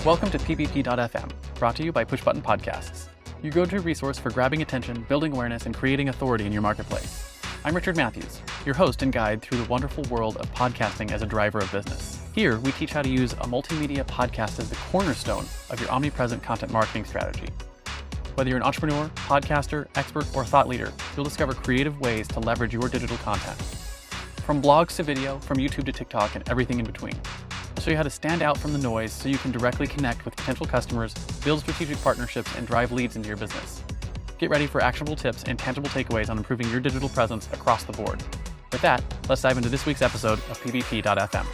Welcome to PBP.FM, brought to you by Pushbutton Podcasts, your go-to resource for grabbing attention, building awareness, and creating authority in your marketplace. I'm Richard Matthews, your host and guide through the wonderful world of podcasting as a driver of business. Here, we teach how to use a multimedia podcast as the cornerstone of your omnipresent content marketing strategy. Whether you're an entrepreneur, podcaster, expert, or thought leader, you'll discover creative ways to leverage your digital content. From blogs to video, from YouTube to TikTok, and everything in between. I'll show you how to stand out from the noise so you can directly connect with potential customers, build strategic partnerships, and drive leads into your business. Get ready for actionable tips and tangible takeaways on improving your digital presence across the board. With that, let's dive into this week's episode of PBP.FM.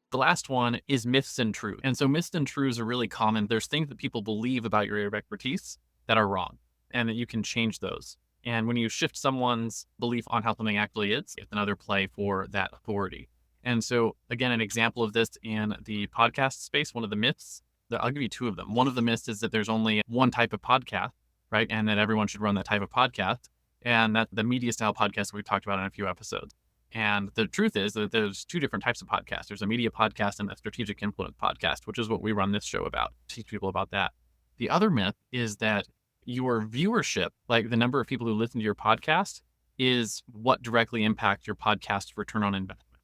The last one is myths and truths. And so myths and truths are really common. There's things that people believe about your area of expertise that are wrong and that you can change those. And when you shift someone's belief on how something actually is, it's another play for that authority. And so again, an example of this in the podcast space, one of the myths, I'll give you two of them. One of the myths is that there's only one type of podcast, right? And that everyone should run that type of podcast. And that the media style podcast we've talked about in a few episodes. And the truth is that there's two different types of podcasts. There's a media podcast and a strategic influence podcast, which is what we run this show about, teach people about that. The other myth is that your viewership, like the number of people who listen to your podcast, is what directly impacts your podcast's return on investment.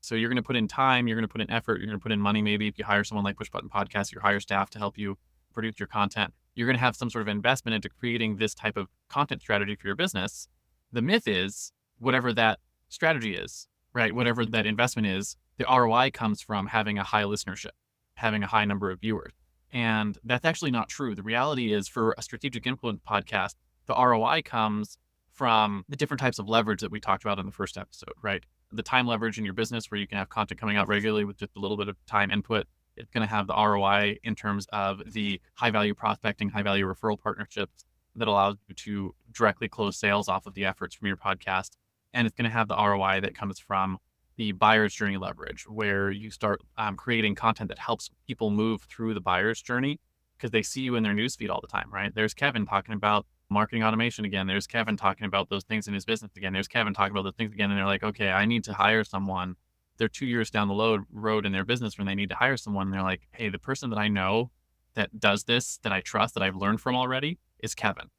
So you're going to put in time, you're going to put in effort, you're going to put in money. Maybe if you hire someone like Pushbutton Podcast, you hire staff to help you produce your content, you're going to have some sort of investment into creating this type of content strategy for your business. The myth is whatever that strategy is, right? Whatever that investment is, the ROI comes from having a high listenership, having a high number of viewers. And that's actually not true. The reality is for a strategic influence podcast, the ROI comes from the different types of leverage that we talked about in the first episode, right? The time leverage in your business where you can have content coming out regularly with just a little bit of time input. It's going to have the ROI in terms of the high value prospecting, high value referral partnerships that allows you to directly close sales off of the efforts from your podcast. And it's going to have the ROI that comes from the buyer's journey leverage, where you start creating content that helps people move through the buyer's journey because they see you in their newsfeed all the time, right? There's Kevin talking about marketing automation again. There's Kevin talking about those things in his business again. There's Kevin talking about those things again. And they're like, okay, I need to hire someone. They're 2 years down the road in their business when they need to hire someone. And they're like, hey, the person that I know that does this, that I trust, that I've learned from already is Kevin.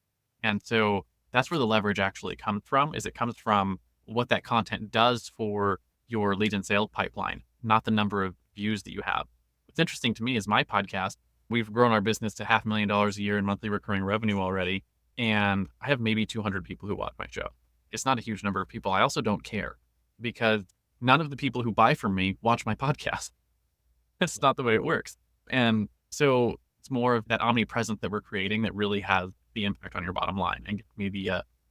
And so that's where the leverage actually comes from, is it comes from what that content does for your lead and sales pipeline, not the number of views that you have. What's interesting to me is my podcast, we've grown our business to $500,000 a year in monthly recurring revenue already. And I have maybe 200 people who watch my show. It's not a huge number of people. I also don't care because none of the people who buy from me watch my podcast. That's not the way it works. And so it's more of that omnipresence that we're creating that really has the impact on your bottom line and gives me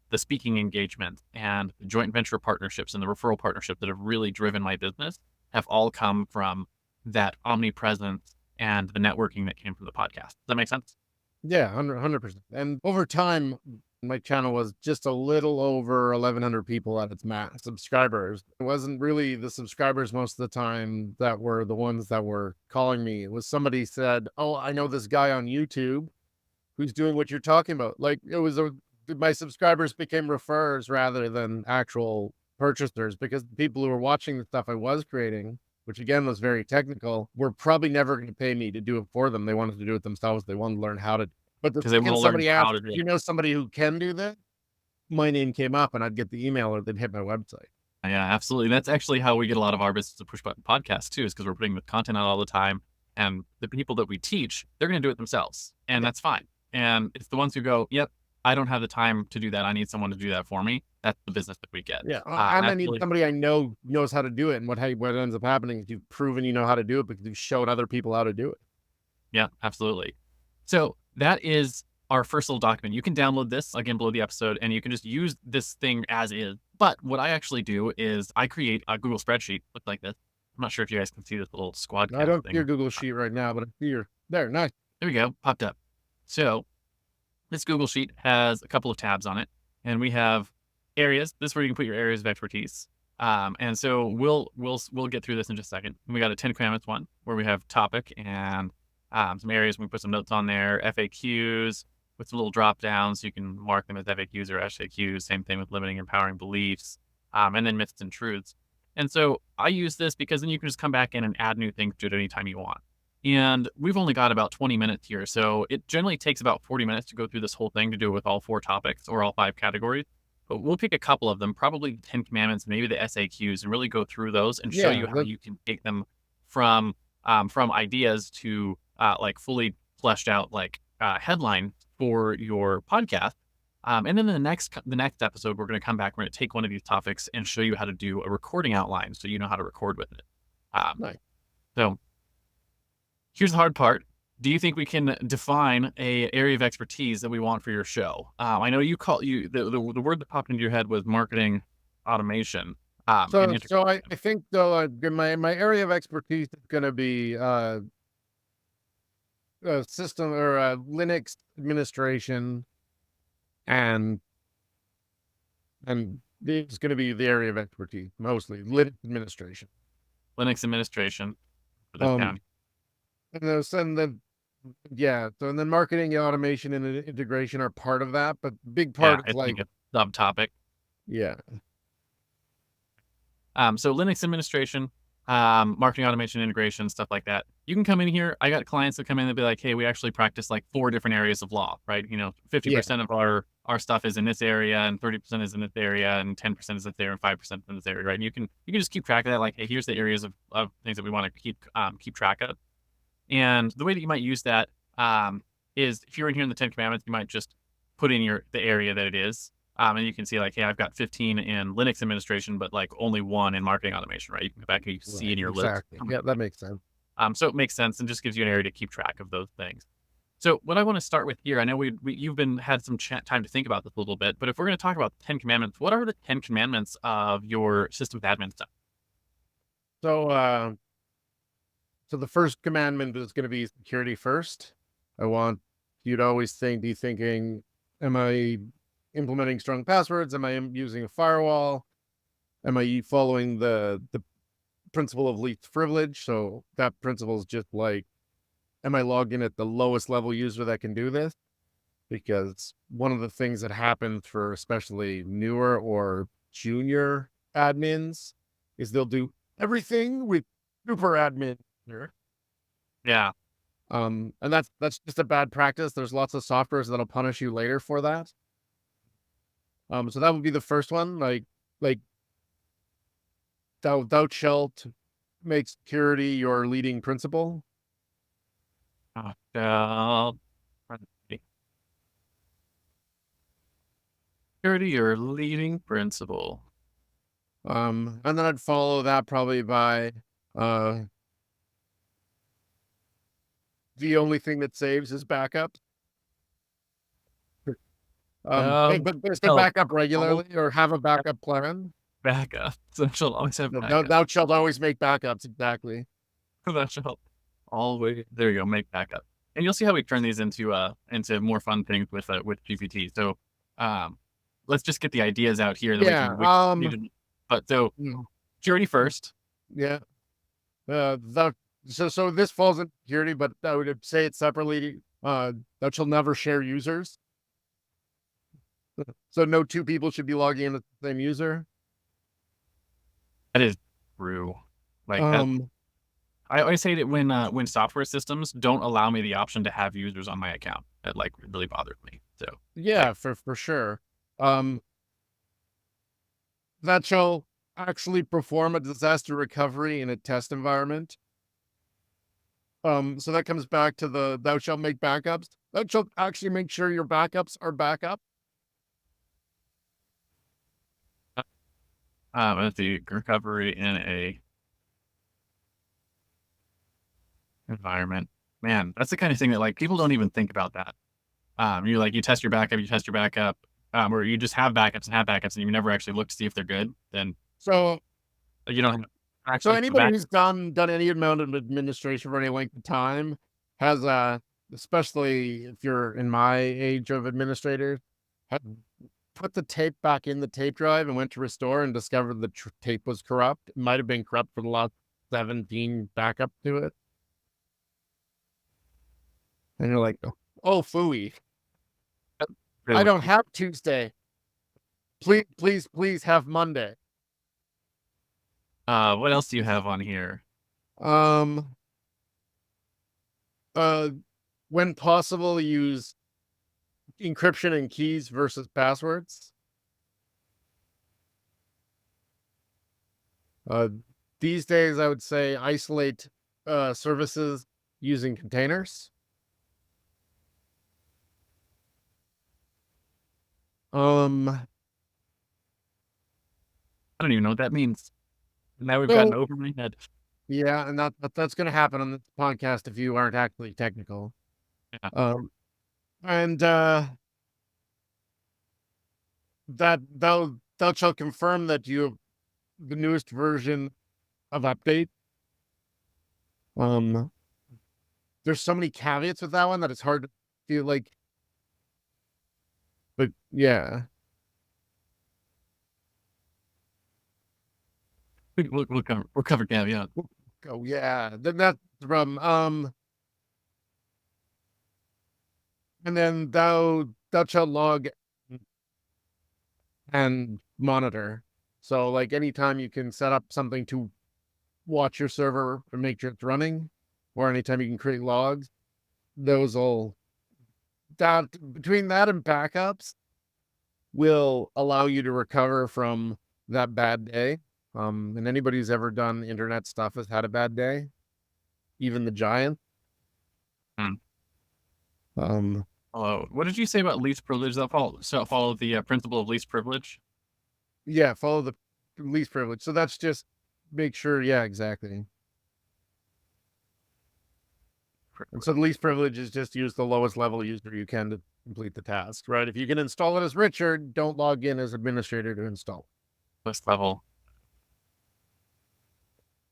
the speaking engagement and the joint venture partnerships and the referral partnerships that have really driven my business have all come from that omnipresence and the networking that came from the podcast. Does that make sense? Yeah, 100%. And over time, my channel was just a little over 1,100 people at its max subscribers. It wasn't really the subscribers most of the time that were the ones that were calling me. It was somebody said, oh, I know this guy on YouTube who's doing what you're talking about. Like my subscribers became referrers rather than actual purchasers because the people who were watching the stuff I was creating, which again was very technical, were probably never going to pay me to do it for them. They wanted to do it themselves. They wanted to learn how to. But the second somebody asked, do you know somebody who can do that? My name came up and I'd get the email or they'd hit my website. Yeah, absolutely. That's actually how we get a lot of our business to Pushbutton Podcast too, is because we're putting the content out all the time. And the people that we teach, they're going to do it themselves. And that's fine. And it's the ones who go, yep, I don't have the time to do that. I need someone to do that for me. That's the business that we get. Yeah. And I need somebody I know knows how to do it. And what ends up happening is you've proven you know how to do it because you've shown other people how to do it. Yeah, absolutely. So that is our first little document. You can download this again below the episode and you can just use this thing as is. But what I actually do is I create a Google spreadsheet, look like this. I'm not sure if you guys can see this little squad. I don't see your Google sheet right now, but I see your, there, nice. There we go, popped up. So this Google sheet has a couple of tabs on it, and we have areas. This is where you can put your areas of expertise. And so we'll get through this in just a second. We got a 10 commandments one where we have topic and some areas. We put some notes on there, FAQs, with some little drop downs. You can mark them as FAQs or SAQs. Same thing with limiting, empowering beliefs, and then myths and truths. And so I use this because then you can just come back in and add new things to it anytime you want. And we've only got about 20 minutes here. So it generally takes about 40 minutes to go through this whole thing to do it with all 4 topics or all 5 categories. But we'll pick a couple of them, probably the 10 commandments, maybe the SAQs, and really go through those and show Yeah, you how you can take them from ideas to like fully fleshed out like headline for your podcast. And then the next episode, we're going to come back. We're going to take one of these topics and show you how to do a recording outline, so you know how to record with it. nice. So here's the hard part. Do you think we can define a area of expertise that we want for your show? I know the word that popped into your head was marketing automation. And So I think though my area of expertise is going to be system or Linux administration, and it's going to be the area of expertise mostly Linux administration. Linux administration for this Um, county. and then yeah, so and then marketing, automation, and integration are part of that, but big Yeah, part is it's like like a subtopic. yeah, So Linux administration, marketing automation, integration, stuff like that. You can come in here. I got clients that come in and be like, "Hey, we actually practice like 4 different areas of law, right? 50% of our stuff is in this area, and 30% is in this area, and 10% is there, and 5% in this area, right? And you can just keep track of that. Like, hey, here's the areas of things that we want to keep track of. And the way that you might use that is if you're in here in the 10 commandments, you might just put in the area that it is. And you can see like, hey, I've got 15 in Linux administration, but like only 1 in marketing automation, right? You can go back and you can see right, in your list. exactly. Yeah, that makes sense. So it makes sense and just gives you an area to keep track of those things. So what I want to start with here, I know you've had some time to think about this a little bit, but if we're going to talk about the 10 commandments, what are the 10 commandments of your systems admin stuff? So so the first commandment is going to be security first. I want you to always be thinking, am I implementing strong passwords? Am I using a firewall? Am I following the principle of least privilege? So that principle is just like, am I logged in at the lowest level user that can do this? Because one of the things that happens for especially newer or junior admins is they'll do everything with super admin. Yeah. And that's just a bad practice. There's lots of softwares that'll punish you later for that. So that would be the first one. Like thou shalt make security your leading principle. Uh, Security, your leading principle. And then I'd follow that probably by uh the only thing that saves is backup. But Help. backup Always regularly or have a have backup plan. backup. So she'll always have No, backup. thou shalt always make backups. Exactly. That should help. Always. There you go. Make backup. And you'll see how we turn these into more fun things with GPT. So, let's just get the ideas out here, and then Yeah. we can continue to, but so Mm, security first. yeah. Thou, so this falls in security, but I would say it separately. Thou shalt never share users. So no 2 people should be logging in at the same user. That is true. Like that. Um, I always hate it when software systems don't allow me the option to have users on my account. That like really bothers me. So like, yeah, for sure. Um, that shall actually perform a disaster recovery in a test environment. So that comes back to the thou shalt make backups. Thou shalt actually make sure your backups are backup. at the recovery in a environment. Man, that's the kind of thing that like people don't even think about that. You test you test your backup, or you just have backups, and you never actually look to see if they're good. Then So you don't have so actually the anybody back. who's done any amount of administration for any length of time has especially if you're in my age of administrators, ha- put the tape back in the tape drive and went to restore and discovered the tape was corrupt. It might have been corrupt for the last 17 backup to it. And you're like, oh, phooey. I don't have Tuesday. Please have Monday. What else do you have on here? Um, uh, when possible, use encryption and keys versus passwords. Uh, these days, I would say isolate services using containers. Um, I don't even know what that means. Now we've gotten so over my head. yeah, and that's going to happen on this podcast if you aren't actually technical. Yeah. And that thou shall confirm that you have the newest version of update. Um, there's so many caveats with that one that it's hard to feel like, but yeah. We'll cover caveat. Oh yeah, then that's from and then thou shalt log and monitor. So like anytime you can set up something to watch your server and make sure it's running, or anytime you can create logs, those will that between that and backups will allow you to recover from that bad day. And anybody who's ever done internet stuff has had a bad day, even the giant. Hmm. Um, Hello. What did you say about least privilege? That follow the principle of least privilege. yeah, follow the least privilege. So that's just make sure. Yeah, exactly. And so the least privilege is just use the lowest level user you can to complete the task, right? If you can install it as Richard, don't log in as administrator to install List level.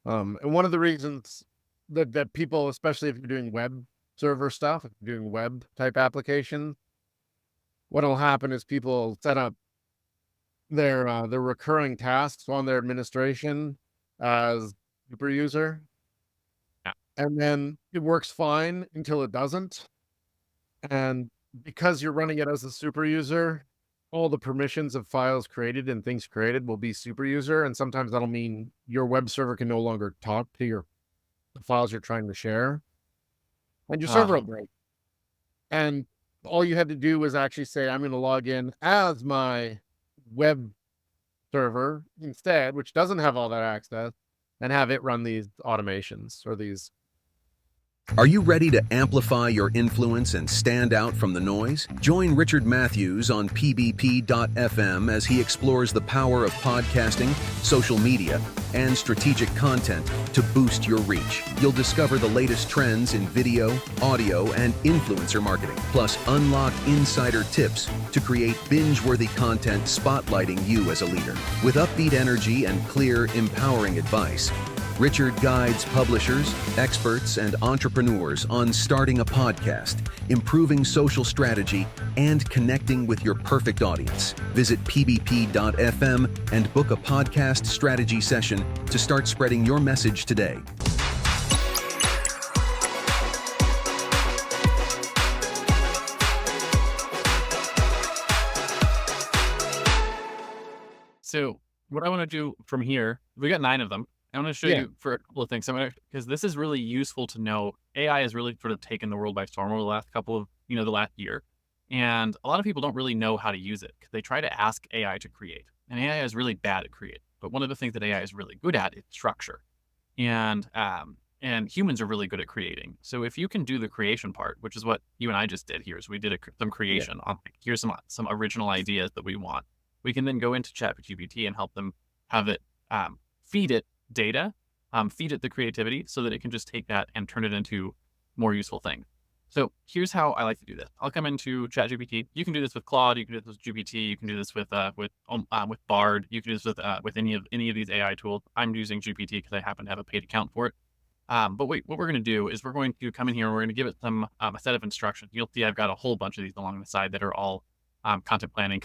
it. And one of the reasons that people, especially if you're doing web server stuff, if you're doing web type application, what'll happen is people set up their recurring tasks on their administration as super user, Yeah. and then it works fine until it doesn't. And because you're running it as a super user, all the permissions of files created and things created will be super user. And sometimes that'll mean your web server can no longer talk to the files you're trying to share. And your server will break. And all you had to do was actually say, I'm going to log in as my web server instead, which doesn't have all that access, and have it run these automations or these. Are you ready to amplify your influence and stand out from the noise? Join Richard Matthews on pbp.fm as he explores the power of podcasting, social media, and strategic content to boost your reach. You'll discover the latest trends in video, audio, and influencer marketing, plus unlock insider tips to create binge-worthy content spotlighting you as a leader. With upbeat energy and clear, empowering advice, Richard guides publishers, experts, and entrepreneurs on starting a podcast, improving social strategy, and connecting with your perfect audience. Visit pbp.fm and book a podcast strategy session to start spreading your message today. So what I want to do from here, we got 9 of them. I want to show you for a couple of things. Because this is really useful to know. AI has really sort of taken the world by storm over the last couple of, the last year. And a lot of people don't really know how to use it because they try to ask AI to create. And AI is really bad at create. But one of the things that AI is really good at is structure. And humans are really good at creating. So if you can do the creation part, which is what you and I just did here, so we did some creation on here's some original ideas that we want. We can then go into ChatGPT and help them have it feed it data, feed it the creativity so that it can just take that and turn it into more useful things. So here's how I like to do this. I'll come into ChatGPT. You can do this with Claude. You can do this with GPT. You can do this with Bard. You can do this with any of these AI tools. I'm using GPT because I happen to have a paid account for it. But wait, what we're going to do is we're going to come in here and we're going to give it some a set of instructions. You'll see I've got a whole bunch of these along the side that are all content planning.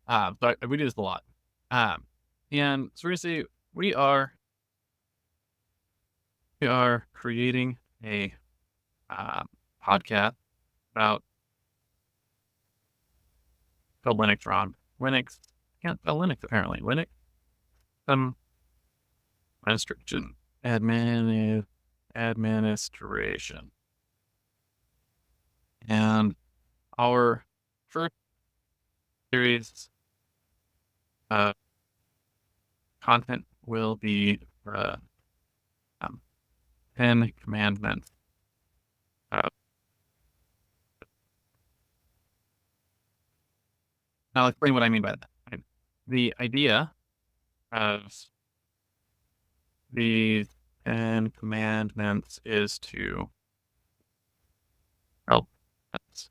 But we do this a lot. And so we're going to say we are creating a podcast about spelled Linux wrong. Linux, can't spell Linux apparently. Linux, administration, administration. And our first series content will be 10 commandments. I'll explain what I mean by that. Right? The idea of the 10 commandments is to help us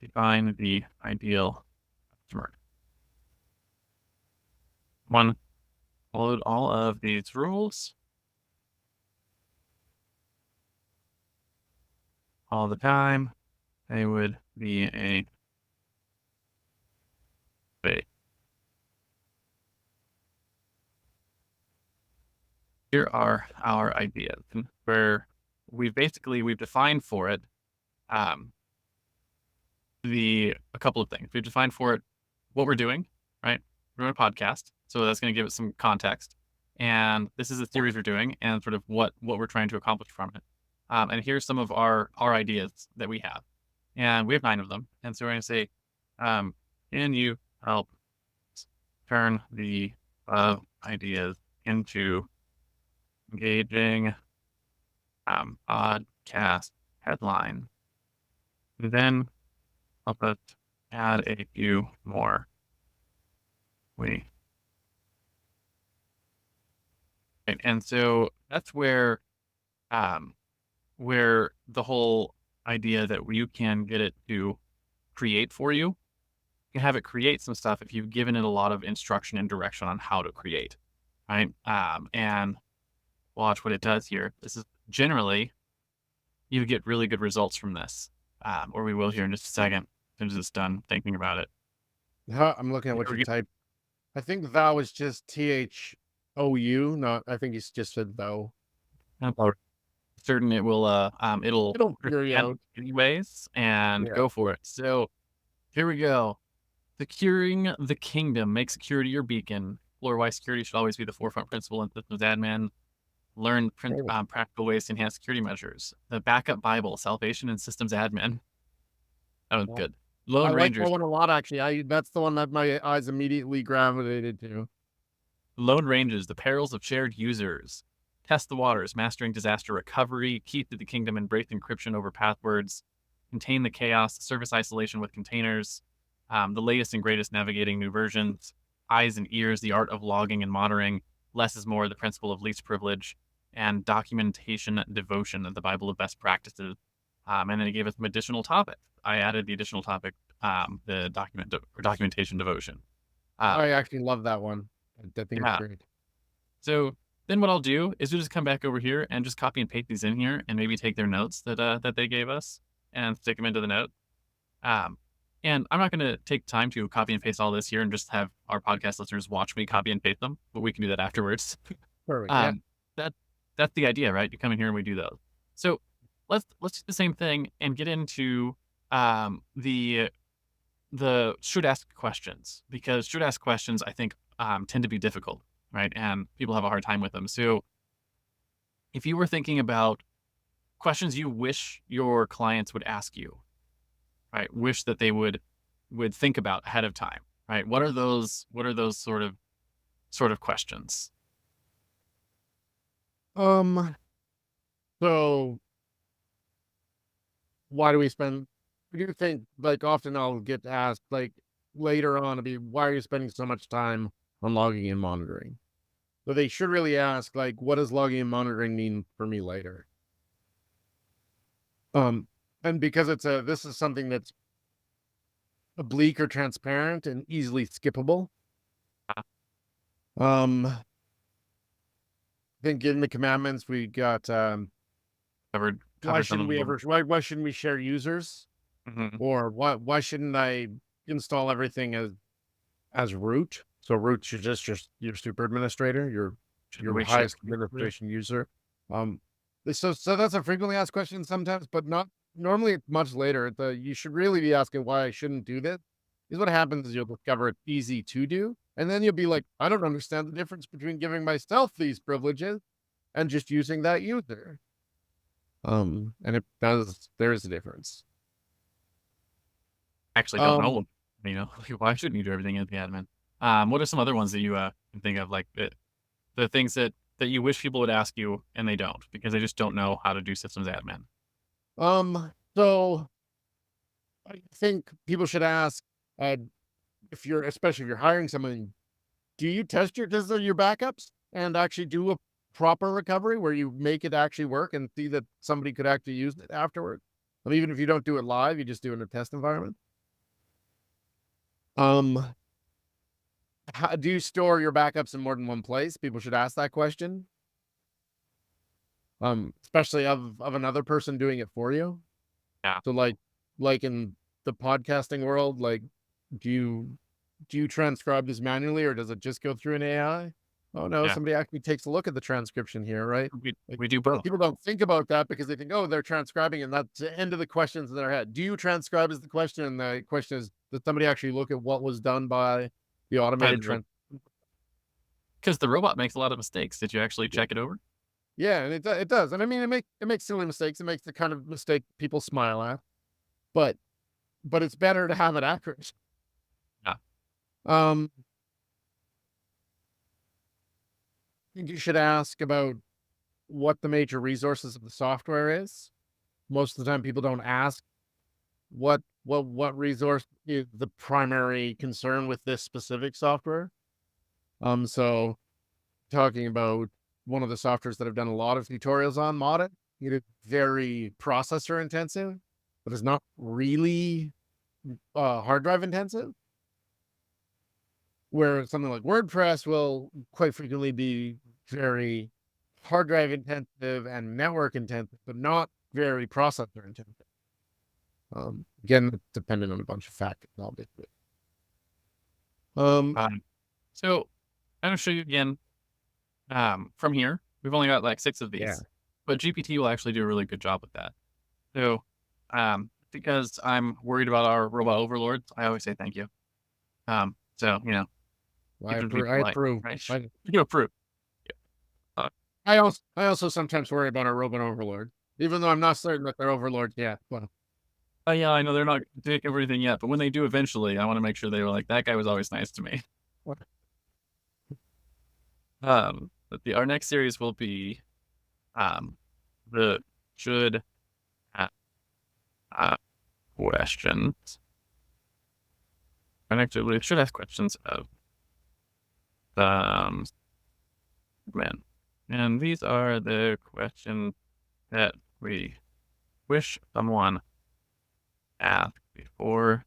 define the ideal customer. One, followed all of these rules all the time, they would be a way. Here are our ideas, where we've defined for it a couple of things. We've defined for it what we're doing, right? We're doing a podcast, so that's going to give it some context. And this is a series we're doing, and sort of what we're trying to accomplish from it. And here's some of our ideas that we have, and we have 9 of them. And so we're going to say, can you help turn the ideas into engaging podcast headline? Then help us add a few more. And so that's where the whole idea that you can get it to create for you. You can have it create some stuff if you've given it a lot of instruction and direction on how to create, right? And watch what it does here. This is generally, you get really good results from this, or we will here in just a second, as soon as it's done thinking about it. I'm looking at what you typed. I think thou is just THOU, not, I think he's just said thou. Certain it will, it'll figure you out anyways, and go for it. So here we go. Securing the kingdom. Make security your beacon. Explore why security should always be the forefront principle in systems admin. Learn practical ways to enhance security measures. The backup Bible, salvation and systems admin. That was good. Lone Rangers. I like that one a lot, actually. That's the one that my eyes immediately gravitated to. Lone Rangers, the perils of shared users. Test the waters, mastering disaster recovery, key to the kingdom, embrace encryption over passwords, contain the chaos, service isolation with containers, the latest and greatest navigating new versions, eyes and ears, the art of logging and monitoring, less is more, the principle of least privilege, and documentation devotion, the Bible of best practices. And then it gave us some additional topics. I added the additional topic, the documentation devotion. I actually love that one. I think it's great. So then what I'll do is we'll just come back over here and just copy and paste these in here, and maybe take their notes that they gave us and stick them into the note. And I'm not going to take time to copy and paste all this here and just have our podcast listeners watch me copy and paste them, but we can do that afterwards. Perfect. That's the idea, right? You come in here and we do those. So let's do the same thing and get into the should ask questions, because should ask questions, I think, tend to be difficult, right? And people have a hard time with them. So if you were thinking about questions you wish your clients would ask you, right? Wish that they would think about ahead of time, right? What are those sort of questions? So why do we spend, do you think, like, often I'll get asked, like, later on, to be, why are you spending so much time on logging and monitoring? So they should really ask, like, what does logging and monitoring mean for me later? And because this is something that's oblique or transparent and easily skippable. I think in the commandments we got Covered why some shouldn't of we them. why shouldn't we share users? Or why shouldn't I install everything as root? So root should just your super administrator, your highest administration user. So that's a frequently asked question sometimes, but not normally. It's much later. You should really be asking why I shouldn't do this, Because what happens is you'll discover it's easy to do. And then you'll be like, I don't understand the difference between giving myself these privileges and just using that user. And it does, there is a difference. Actually don't know. Why shouldn't you do everything as the admin? What are some other ones that you can think of, like the things that you wish people would ask you and they don't because they just don't know how to do systems admin? So I think people should ask, especially if you're hiring someone, do you test your backups and actually do a proper recovery where you make it actually work and see that somebody could actually use it afterward? And even if you don't do it live, you just do it in a test environment. How do you store your backups in more than one place? People should ask that question. Especially of another person doing it for you. Yeah. So like in the podcasting world, like do you transcribe this manually or does it just go through an AI? Oh no, Yeah. somebody actually takes a look at the transcription here, right? We do both. People don't think about that because they think, oh, they're transcribing, and that's the end of the questions in their head. Do you transcribe is the question, and the question is, did somebody actually look at what was done by the automated because the robot makes a lot of mistakes. Did you actually check it over? Yeah, and it does, and I mean, it makes silly mistakes. It makes the kind of mistake people smile at, but it's better to have it accurate. Yeah. I think you should ask about what the major resources of the software is. Most of the time, people don't ask what resource is the primary concern with this specific software. So talking about one of the softwares that I've done a lot of tutorials on, Modit, it is very processor intensive, but it's not really hard drive intensive. Where something like WordPress will quite frequently be very hard drive intensive and network intensive, but not very processor intensive. Again, it's dependent on a bunch of factors, obviously. So I'm going to show you again. From here, we've only got like 6 of these, Yeah. but GPT will actually do a really good job with that. So, because I'm worried about our robot overlords, I always say thank you. So I keep them to be polite, approve. right? You approve. I also sometimes worry about our robot overlord, even though I'm not certain that they're overlords yet. Well, Oh yeah, I know they're not doing everything yet, but when they do eventually, I want to make sure they were like, that guy was always nice to me. What? But our next series will be the should questions. And actually, we should ask questions of men. And these are the questions that we wish someone asked before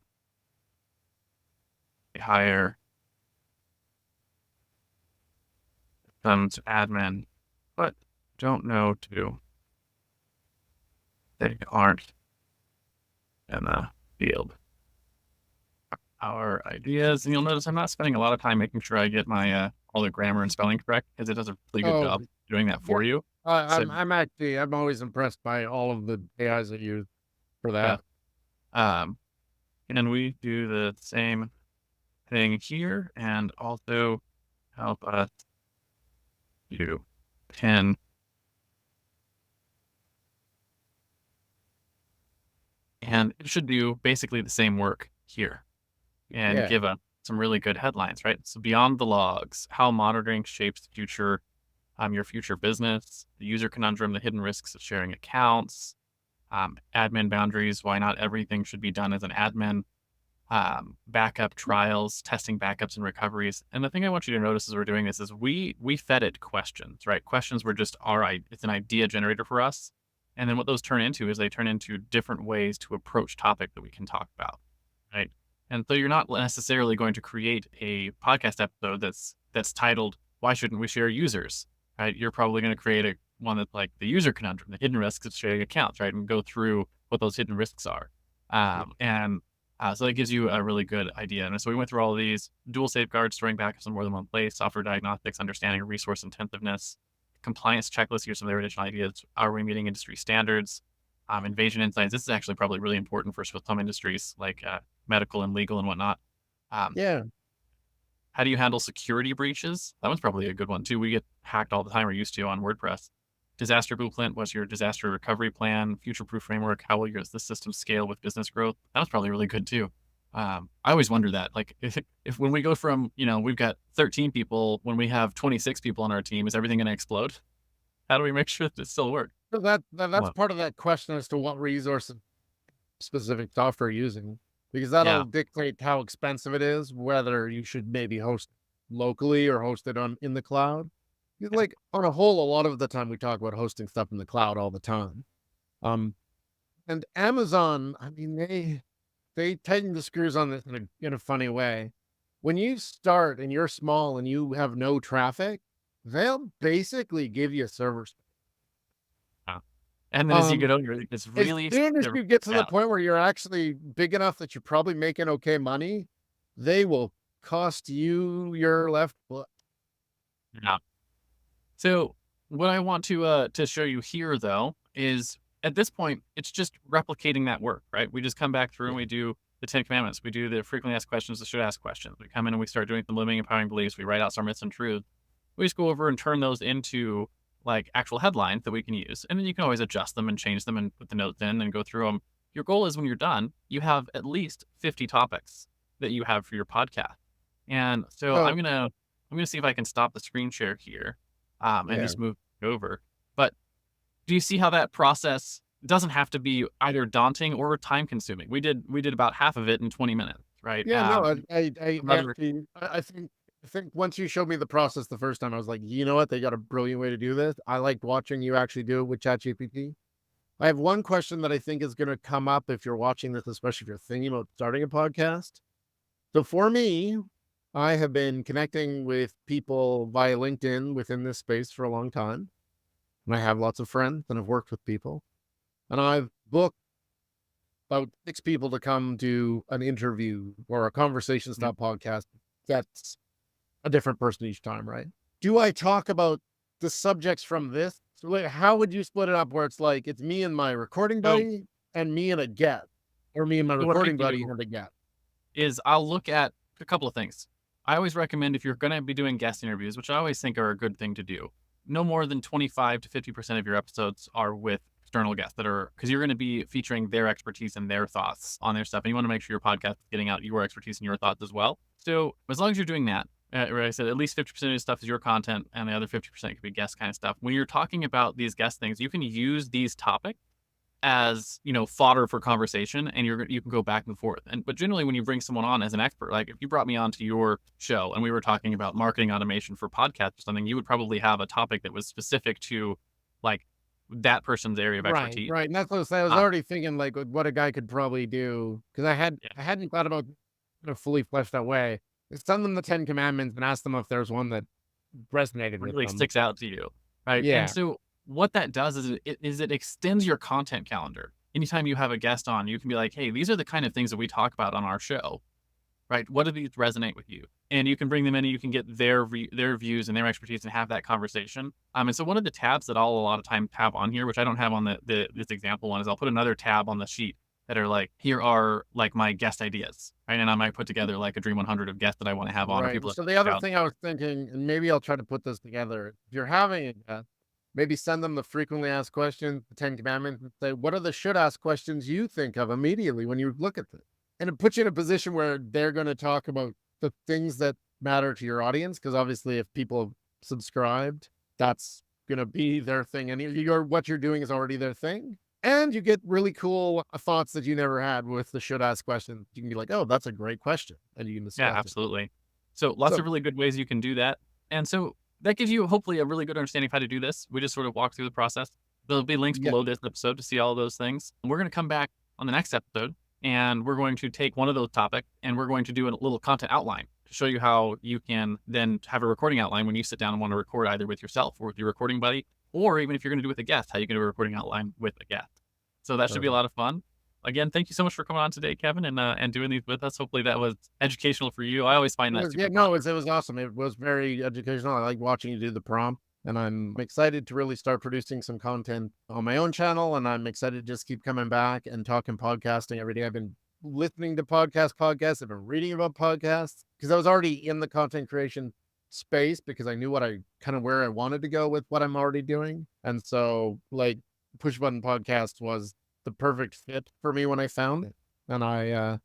they hire systems admin, but don't know to. They aren't in the field. Our ideas, and you'll notice I'm not spending a lot of time making sure I get my all the grammar and spelling correct because it does a really good job doing that for you. I'm always impressed by all of the AIs I use for that. Yeah. And we do the same thing here, and also help us do pin and it should do basically the same work here and give some really good headlines, right? So beyond the logs, how monitoring shapes the future, your future business, the user conundrum, the hidden risks of sharing accounts, admin boundaries, why not everything should be done as an admin, backup trials, testing backups and recoveries. And the thing I want you to notice as we're doing this is we fed it questions, right? Questions were just it's an idea generator for us. And then what those turn into is they turn into different ways to approach topic that we can talk about, right? And so you're not necessarily going to create a podcast episode that's titled, Why Shouldn't We Share Users, right? You're probably going to create one that's like the user conundrum, the hidden risks of sharing accounts, right? And go through what those hidden risks are. So that gives you a really good idea. And so we went through all of these: dual safeguards, storing backups in more than one place, software diagnostics, understanding resource intensiveness, compliance checklist. Here's some of their additional ideas. Are we meeting industry standards? Invasion insights. This is actually probably really important for some industries like medical and legal and whatnot. Um, Yeah. how do you handle security breaches? That one's probably a good one too. We get hacked all the time, or used to, on WordPress. Disaster blueprint. What's your disaster recovery plan? Future-proof framework. How will the system scale with business growth? That was probably really good too. I always wonder that, like, if when we go from, we've got 13 people, when we have 26 people on our team, is everything going to explode? How do we make sure that it still works? So that's Well, part of that question as to what resource specific software you're using, because yeah, that'll dictate how expensive it is, whether you should maybe host locally or host it on in the cloud. Like on a whole, a lot of the time we talk about hosting stuff in the cloud all the time. Um, and Amazon, I mean, they tighten the screws on this in a funny way. When you start and you're small and you have no traffic, they'll basically give you servers. yeah. And then as you Um, get older, it's as really soon as you get to the yeah, point where you're actually big enough that you're probably making okay money, they will cost you your left foot. yeah. So what I want to show you here, though, is at this point, it's just replicating that work, right? We just come back through and Yeah. we do the 10 commandments. We do the frequently asked questions, the should ask questions. We come in and we start doing the limiting empowering beliefs. We write out some myths and truths. We just go over and turn those into like actual headlines that we can use. And then you can always adjust them and change them and put the notes in and go through them. Your goal is when you're done, you have at least 50 topics that you have for your podcast. And so Oh, I'm gonna see if I can stop the screen share here, and yeah. just move over. But do you see how that process doesn't have to be either daunting or time consuming? We did about half of it in 20 minutes, right? Yeah, no, I Another actually, I think once you showed me the process the first time, I was like, you know what? They got a brilliant way to do this. I liked watching you actually do it with ChatGPT. I have one question that I think is going to come up if you're watching this, especially if you're thinking about starting a podcast. So for me, I have been connecting with people via LinkedIn within this space for a long time. And I have lots of friends and I've worked with people. And I've booked about 6 people to come do an interview or a conversation style podcast. That's a different person each time, right? Do I talk about the subjects from this? So like, how would you split it up where it's like it's me and my recording so buddy and me and a guest, or me and my so what I recording buddy do and a guest? is I'll look at a couple of things. I always recommend, if you're going to be doing guest interviews, which I always think are a good thing to do, no more than 25 to 50% of your episodes are with external guests that are, because you're going to be featuring their expertise and their thoughts on their stuff. And you want to make sure your podcast is getting out your expertise and your thoughts as well. So as long as you're doing that, like I said, at least 50% of your stuff is your content and the other 50% could be guest kind of stuff. When you're talking about these guest things, you can use these topics as, fodder for conversation, and you can go back and forth. But generally, when you bring someone on as an expert, like if you brought me onto your show and we were talking about marketing automation for podcasts or something, you would probably have a topic that was specific to like that person's area of Right, expertise. right. And that's what I was Uh, already thinking, like what a guy could probably do, because yeah, I hadn't thought about in a fully fleshed out way. Send them the 10 Commandments and ask them if there's one that resonated with really them. sticks out to you, right? And Yeah, so what that does is it extends your content calendar. Anytime you have a guest on, you can be like, hey, these are the kind of things that we talk about on our show, right? What do these resonate with you? And you can bring them in and you can get their views and their expertise and have that conversation. And so one of the tabs that I'll a lot of times have on here, which I don't have on this example one, is I'll put another tab on the sheet that are like, here are like my guest ideas, right? And I might put together like a Dream 100 of guests that I want to have on, or right. people that So the check other out. thing I was thinking, and maybe I'll try to put this together. If you're having a guest, maybe send them the frequently asked questions, the 10 Commandments, and say, what are the should ask questions you think of immediately when you look at it? And it puts you in a position where they're going to talk about the things that matter to your audience. Because obviously, if people have subscribed, that's going to be their thing. And what you're doing is already their thing. And you get really cool thoughts that you never had with the should ask questions. You can be like, oh, that's a great question. And you can Yeah, discuss it. absolutely. So lots So, of really good ways you can do that. And so that gives you hopefully a really good understanding of how to do this. We just sort of walk through the process. There'll be links yeah. below this episode to see all those things. We're going to come back on the next episode and we're going to take one of those topics and we're going to do a little content outline to show you how you can then have a recording outline when you sit down and want to record either with yourself or with your recording buddy, or even if you're going to do it with a guest, how you can do a recording outline with a guest. So that should be a Perfect. lot of fun. Again, thank you so much for coming on today, Kevin, and doing these with us. Hopefully that was educational for you. I always find that Yeah, super fun. no, it was awesome. It was very educational. I like watching you do the prompt, and I'm excited to really start producing some content on my own channel. And I'm excited to just keep coming back and talking podcasting every day. I've been listening to podcasts. I've been reading about podcasts because I was already in the content creation space because I knew where I wanted to go with what I'm already doing. And so like Push Button Podcast was the perfect fit for me when I found it. And I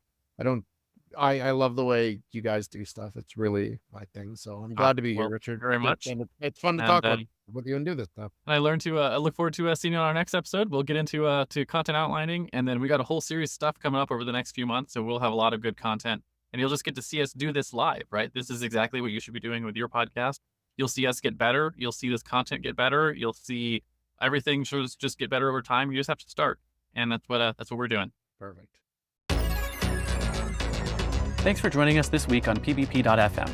love the way you guys do stuff. It's really my thing. So I'm glad to be here, Richard. Very much. And it's fun to talk with you and do this stuff. And I learned to look forward to seeing you on our next episode. We'll get into to content outlining, and then we got a whole series of stuff coming up over the next few months. So we'll have a lot of good content, and you'll just get to see us do this live, right? This is exactly what you should be doing with your podcast. You'll see us get better. You'll see this content get better. You'll see everything just get better over time. You just have to start, and that's what we're doing. Perfect. Thanks for joining us this week on pbp.fm.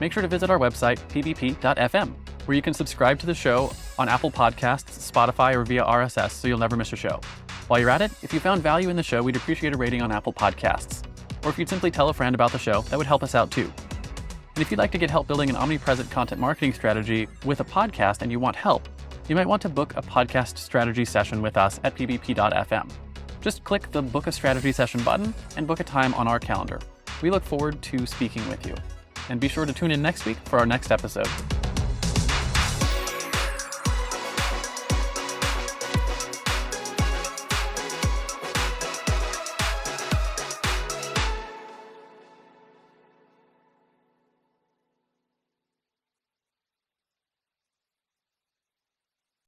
Make sure to visit our website, pbp.fm, where you can subscribe to the show on Apple Podcasts, Spotify, or via RSS so you'll never miss a show. While you're at it, if you found value in the show, we'd appreciate a rating on Apple Podcasts. Or if you'd simply tell a friend about the show, that would help us out too. And if you'd like to get help building an omnipresent content marketing strategy with a podcast and you want help, you might want to book a podcast strategy session with us at pbp.fm. Just click the Book a Strategy Session button and book a time on our calendar. We look forward to speaking with you. And be sure to tune in next week for our next episode.